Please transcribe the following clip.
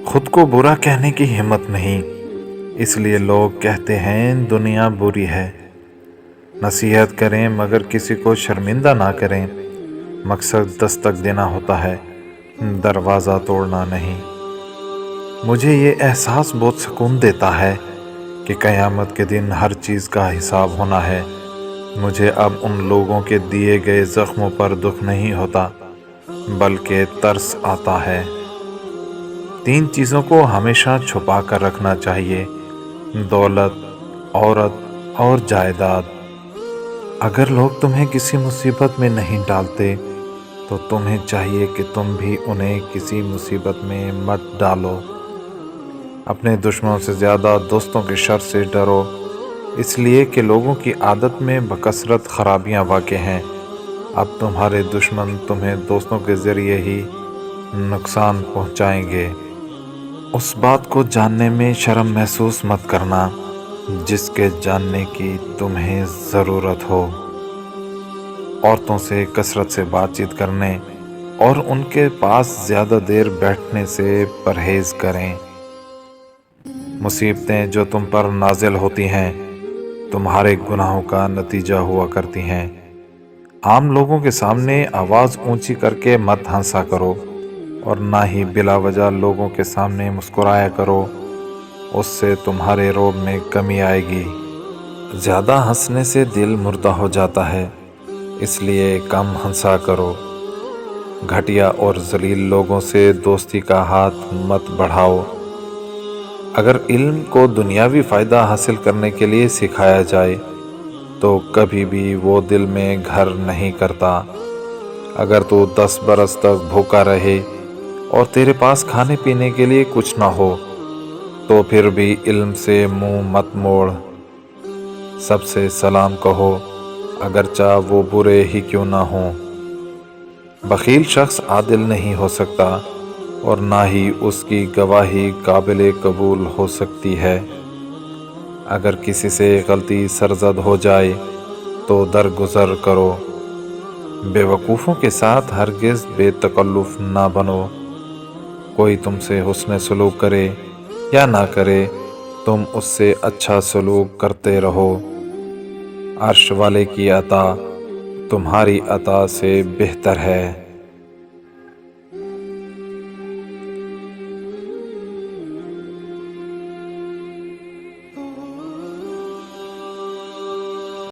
خود کو برا کہنے کی ہمت نہیں، اس لیے لوگ کہتے ہیں دنیا بری ہے۔ نصیحت کریں مگر کسی کو شرمندہ نہ کریں، مقصد دستک دینا ہوتا ہے، دروازہ توڑنا نہیں۔ مجھے یہ احساس بہت سکون دیتا ہے کہ قیامت کے دن ہر چیز کا حساب ہونا ہے۔ مجھے اب ان لوگوں کے دیے گئے زخموں پر دکھ نہیں ہوتا، بلکہ ترس آتا ہے۔ 3 چیزوں کو ہمیشہ چھپا کر رکھنا چاہیے: دولت، عورت اور جائیداد۔ اگر لوگ تمہیں کسی مصیبت میں نہیں ڈالتے تو تمہیں چاہیے کہ تم بھی انہیں کسی مصیبت میں مت ڈالو۔ اپنے دشمنوں سے زیادہ دوستوں کے شر سے ڈرو، اس لیے کہ لوگوں کی عادت میں بکثرت خرابیاں واقع ہیں۔ اب تمہارے دشمن تمہیں دوستوں کے ذریعے ہی نقصان پہنچائیں گے۔ اس بات کو جاننے میں شرم محسوس مت کرنا جس کے جاننے کی تمہیں ضرورت ہو۔ عورتوں سے کثرت سے بات چیت کرنے اور ان کے پاس زیادہ دیر بیٹھنے سے پرہیز کریں۔ مصیبتیں جو تم پر نازل ہوتی ہیں تمہارے گناہوں کا نتیجہ ہوا کرتی ہیں۔ عام لوگوں کے سامنے آواز اونچی کر کے مت ہنسا کرو اور نہ ہی بلا وجہ لوگوں کے سامنے مسکرایا کرو، اس سے تمہارے رعب میں کمی آئے گی۔ زیادہ ہنسنے سے دل مردہ ہو جاتا ہے، اس لیے کم ہنسا کرو۔ گھٹیا اور ذلیل لوگوں سے دوستی کا ہاتھ مت بڑھاؤ۔ اگر علم کو دنیاوی فائدہ حاصل کرنے کے لیے سکھایا جائے تو کبھی بھی وہ دل میں گھر نہیں کرتا۔ اگر تو 10 برس تک بھوکا رہے اور تیرے پاس کھانے پینے کے لیے کچھ نہ ہو تو پھر بھی علم سے منہ مت موڑ۔ سب سے سلام کہو اگرچہ وہ برے ہی کیوں نہ ہوں۔ بخیل شخص عادل نہیں ہو سکتا اور نہ ہی اس کی گواہی قابل قبول ہو سکتی ہے۔ اگر کسی سے غلطی سرزد ہو جائے تو درگزر کرو۔ بے وقوفوں کے ساتھ ہرگز بے تکلف نہ بنو۔ کوئی تم سے حسن سلوک کرے یا نہ کرے، تم اس سے اچھا سلوک کرتے رہو۔ عرش والے کی عطا تمہاری عطا سے بہتر ہے۔